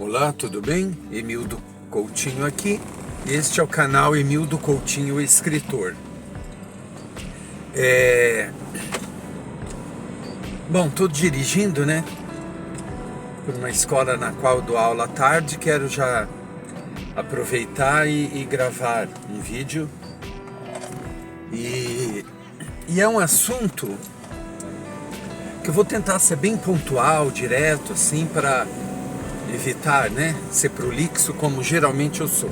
Olá, tudo bem? Emildo Coutinho aqui. Este é o canal Emildo Coutinho Escritor. Bom, estou dirigindo, né? Por uma escola na qual dou aula à tarde. Quero já aproveitar e gravar um vídeo. E é um assunto que eu vou tentar ser bem pontual, direto, assim, para evitar, né, ser prolixo como geralmente eu sou.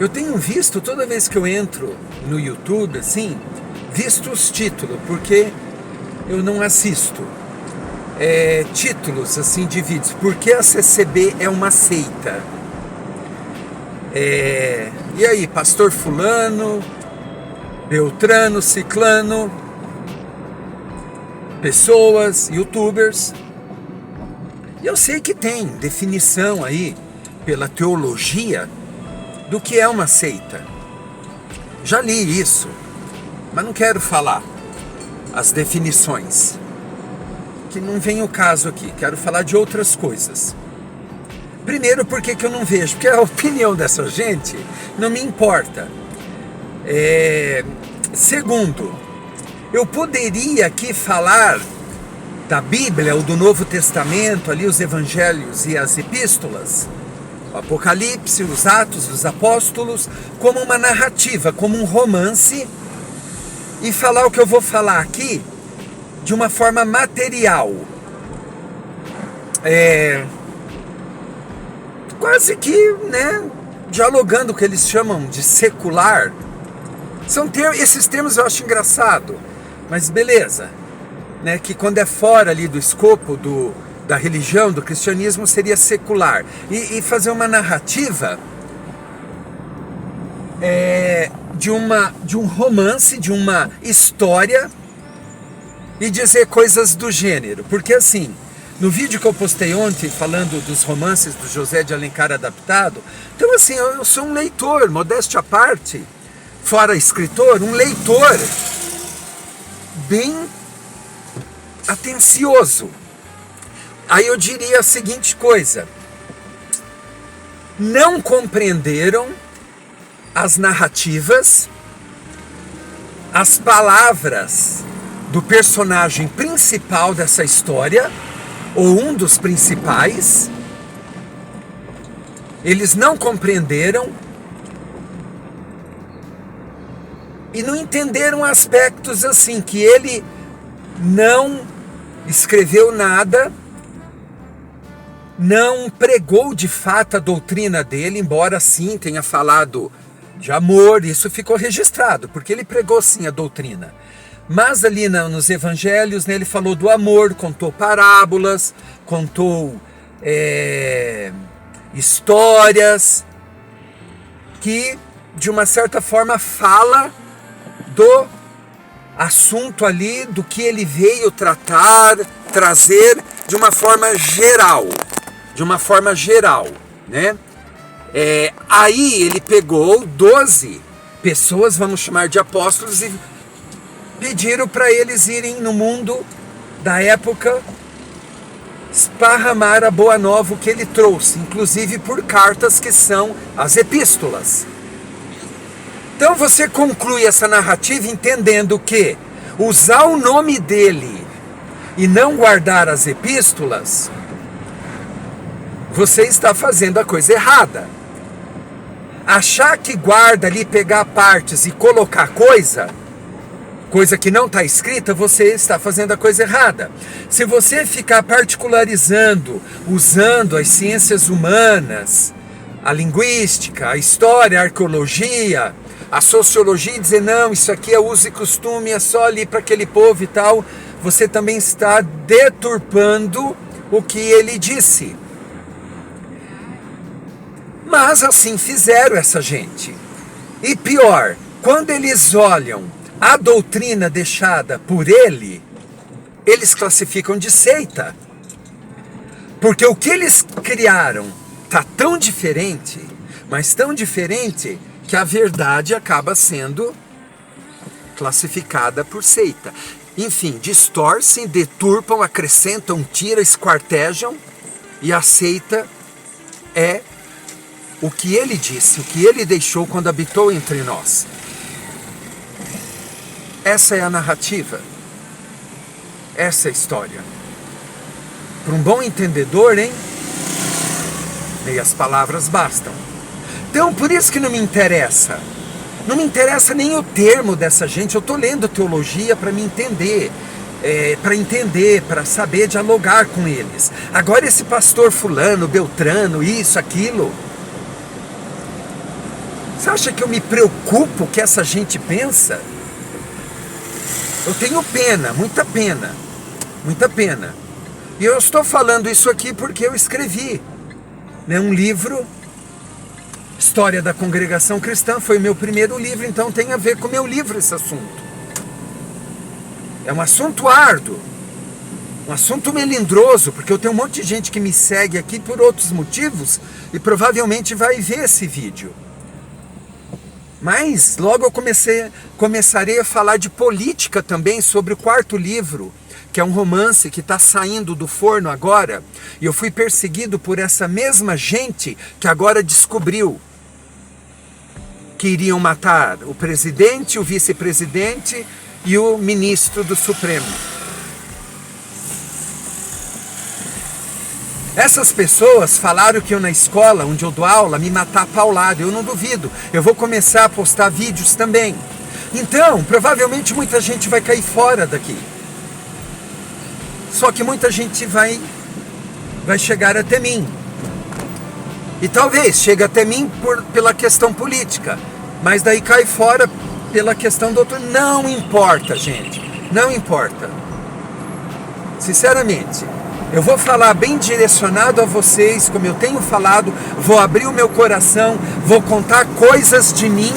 Eu tenho visto, toda vez que eu entro no YouTube, assim, visto os títulos, porque eu não assisto títulos, assim, de vídeos. Porque a CCB é uma seita. E aí, pastor fulano, beltrano, ciclano, pessoas, youtubers. E eu sei que tem definição aí, pela teologia, do que é uma seita. Já li isso, mas não quero falar as definições, que não vem o caso aqui. Quero falar de outras coisas. Primeiro, por que eu não vejo? Porque a opinião dessa gente não me importa. Segundo, eu poderia aqui falar da Bíblia ou do Novo Testamento, ali os Evangelhos e as Epístolas, o Apocalipse, os Atos dos Apóstolos, como uma narrativa, como um romance, e falar o que eu vou falar aqui de uma forma material. Quase que, né, dialogando o que eles chamam de secular. Esses termos eu acho engraçado, mas beleza. Né, que quando é fora ali do escopo da religião, do cristianismo, seria secular. E fazer uma narrativa de um romance, de uma história, e dizer coisas do gênero. Porque assim, no vídeo que eu postei ontem, falando dos romances do José de Alencar adaptado, então assim, eu sou um leitor, modéstia à parte, fora escritor, um leitor bem atencioso. Aí eu diria a seguinte coisa: não compreenderam as narrativas, as palavras do personagem principal dessa história, ou um dos principais. Eles não compreenderam e não entenderam aspectos assim, que ele não escreveu nada, não pregou de fato a doutrina dele, embora sim tenha falado de amor, isso ficou registrado, porque ele pregou sim a doutrina. Mas ali nos evangelhos, né, ele falou do amor, contou parábolas, contou histórias, que de uma certa forma fala do assunto ali, do que ele veio trazer de uma forma geral, né? Aí ele pegou 12 pessoas, vamos chamar de apóstolos, e pediram para eles irem no mundo da época esparramar a boa nova, o que ele trouxe, inclusive por cartas, que são as epístolas. Então você conclui essa narrativa entendendo que usar o nome dele e não guardar as epístolas, você está fazendo a coisa errada. Achar que guarda ali, pegar partes e colocar coisa que não está escrita, você está fazendo a coisa errada. Se você ficar particularizando, usando as ciências humanas, a linguística, a história, a arqueologia, a sociologia, e dizer, não, isso aqui é uso e costume, é só ali para aquele povo e tal, você também está deturpando o que ele disse. Mas assim fizeram essa gente. E pior, quando eles olham a doutrina deixada por ele, eles classificam de seita. Porque o que eles criaram está tão diferente, mas tão diferente, que a verdade acaba sendo classificada por seita. Enfim, distorcem, deturpam, acrescentam, tiram, esquartejam e aceita o que ele disse, o que ele deixou quando habitou entre nós. Essa é a narrativa. Essa é a história. Para um bom entendedor, hein? Meias palavras bastam. Então, por isso que não me interessa. Não me interessa nem o termo dessa gente. Eu estou lendo teologia para me entender. Para saber dialogar com eles. Agora esse pastor fulano, beltrano, isso, aquilo. Você acha que eu me preocupo o que essa gente pensa? Eu tenho pena, muita pena. Muita pena. E eu estou falando isso aqui porque eu escrevi, né, um livro, História da Congregação Cristã, foi o meu primeiro livro, então tem a ver com o meu livro esse assunto. É um assunto árduo, um assunto melindroso, porque eu tenho um monte de gente que me segue aqui por outros motivos e provavelmente vai ver esse vídeo. Mas logo eu começarei a falar de política também, sobre o quarto livro, que é um romance que está saindo do forno agora, e eu fui perseguido por essa mesma gente que agora descobriu que iriam matar o presidente, o vice-presidente e o ministro do Supremo. Essas pessoas falaram que eu na escola, onde eu dou aula, me matar a paulada. Eu não duvido. Eu vou começar a postar vídeos também. Então, provavelmente muita gente vai cair fora daqui. Só que muita gente vai chegar até mim. E talvez chegue até mim pela questão política. Mas daí cai fora pela questão do outro. Não importa, gente. Não importa. Sinceramente. Eu vou falar bem direcionado a vocês, como eu tenho falado, vou abrir o meu coração, vou contar coisas de mim,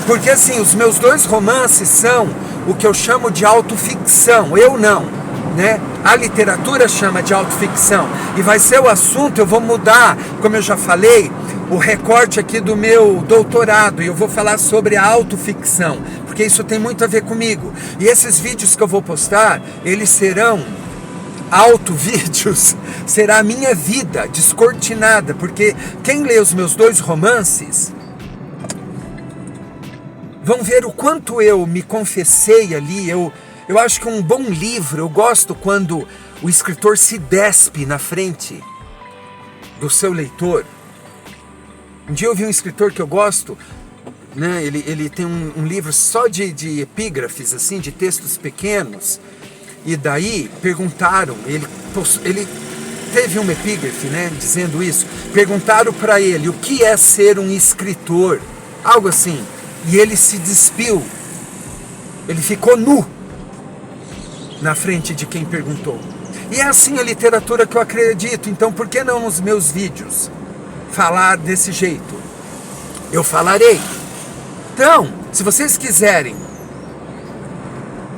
porque assim, os meus 2 romances são o que eu chamo de autoficção, eu não, né? A literatura chama de autoficção, e vai ser o assunto, eu vou mudar, como eu já falei, o recorte aqui do meu doutorado, e eu vou falar sobre a autoficção, porque isso tem muito a ver comigo, e esses vídeos que eu vou postar, eles serão autovídeos, será a minha vida descortinada, porque quem lê os meus 2 romances vão ver o quanto eu me confessei ali. Eu acho que um bom livro, eu gosto quando o escritor se despe na frente do seu leitor. Um dia eu vi um escritor que eu gosto, né, ele tem um livro só de epígrafes, assim, de textos pequenos. E daí perguntaram, ele teve uma epígrafe, né, dizendo isso. Perguntaram para ele o que é ser um escritor, algo assim. E ele se despiu, ele ficou nu na frente de quem perguntou. E é assim a literatura que eu acredito. Então por que não nos meus vídeos falar desse jeito? Eu falarei. Então, se vocês quiserem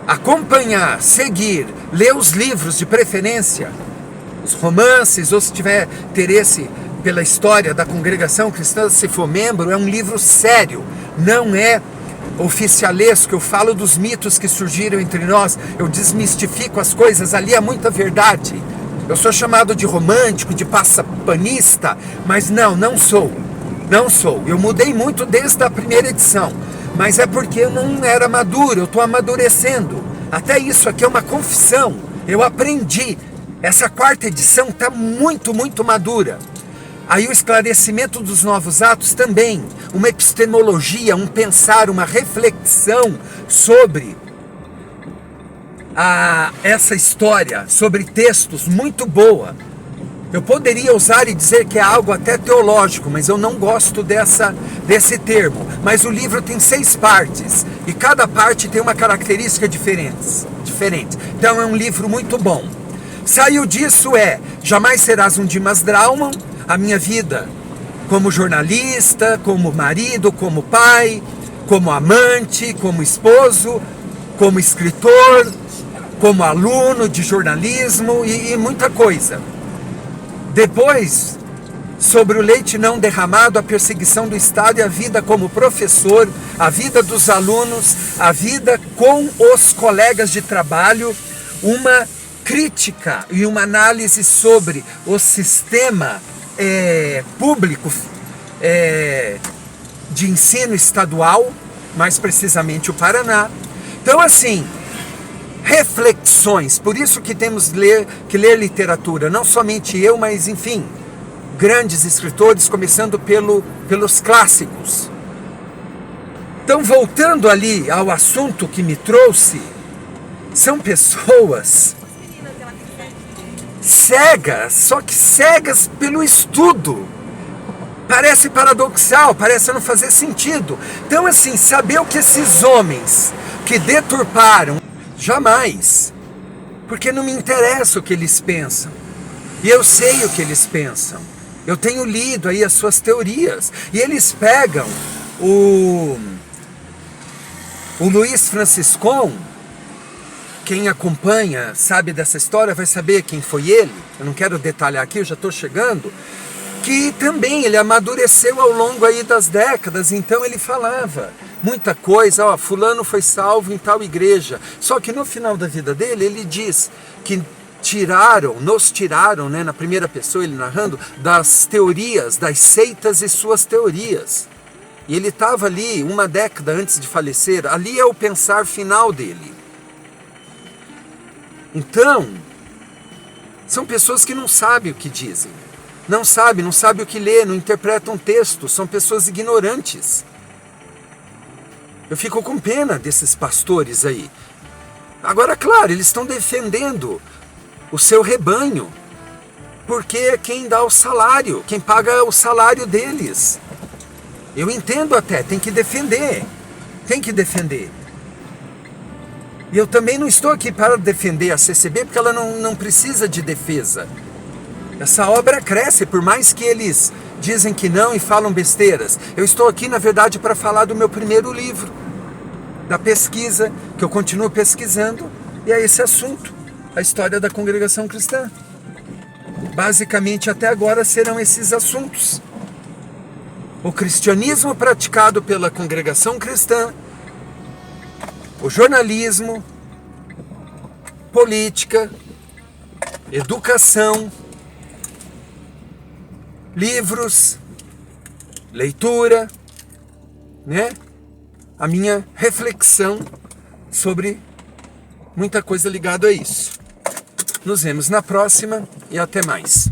acompanhar, seguir, ler os livros de preferência, os romances, ou se tiver interesse pela história da Congregação Cristã, se for membro, é um livro sério, não é oficialesco. Eu falo dos mitos que surgiram entre nós, eu desmistifico as coisas, ali há muita verdade. Eu sou chamado de romântico, de passapanista, mas não sou. Eu mudei muito desde a primeira edição. Mas é porque eu não era maduro, eu estou amadurecendo. Até isso aqui é uma confissão. Eu aprendi. Essa 4ª edição está muito, muito madura. Aí o esclarecimento dos novos atos também. Uma epistemologia, um pensar, uma reflexão sobre essa história, sobre textos, muito boa. Eu poderia usar e dizer que é algo até teológico, mas eu não gosto desse termo. Mas o livro tem 6 partes, e cada parte tem uma característica diferente. Então é um livro muito bom. Saiu disso Jamais Serás um Dimas Drauman, a minha vida como jornalista, como marido, como pai, como amante, como esposo, como escritor, como aluno de jornalismo e muita coisa. Depois, sobre o leite não derramado, a perseguição do Estado e a vida como professor, a vida dos alunos, a vida com os colegas de trabalho, uma crítica e uma análise sobre o sistema público de ensino estadual, mais precisamente o Paraná. Então, assim, reflexões. Por isso que temos que ler literatura, não somente eu, mas, enfim, grandes escritores, começando pelos clássicos. Então, voltando ali ao assunto que me trouxe, são pessoas cegas, só que cegas pelo estudo. Parece paradoxal, parece não fazer sentido. Então, assim, saber o que esses homens que deturparam, jamais. Porque não me interessa o que eles pensam. E eu sei o que eles pensam. Eu tenho lido aí as suas teorias. E eles pegam o Luiz Franciscon. Quem acompanha, sabe dessa história, vai saber quem foi ele. Eu não quero detalhar aqui, eu já estou chegando. Que também ele amadureceu ao longo aí das décadas, então ele falava muita coisa, ó, fulano foi salvo em tal igreja. Só que no final da vida dele, ele diz que nos tiraram, né, na primeira pessoa, ele narrando, das teorias, das seitas e suas teorias. E ele estava ali uma década antes de falecer, ali é o pensar final dele. Então, são pessoas que não sabem o que dizem. Não sabem o que ler, não interpretam texto, são pessoas ignorantes. Eu fico com pena desses pastores aí. Agora, claro, eles estão defendendo o seu rebanho, porque é quem dá o salário, quem paga o salário deles. Eu entendo até, tem que defender. E eu também não estou aqui para defender a CCB, porque ela não precisa de defesa. Essa obra cresce, por mais que eles dizem que não e falam besteiras. Eu estou aqui, na verdade, para falar do meu primeiro livro, da pesquisa, que eu continuo pesquisando, e é esse assunto, a história da congregação cristã. Basicamente, até agora, serão esses assuntos. O cristianismo praticado pela congregação cristã, o jornalismo, política, educação, livros, leitura, né? A minha reflexão sobre muita coisa ligada a isso. Nos vemos na próxima e até mais.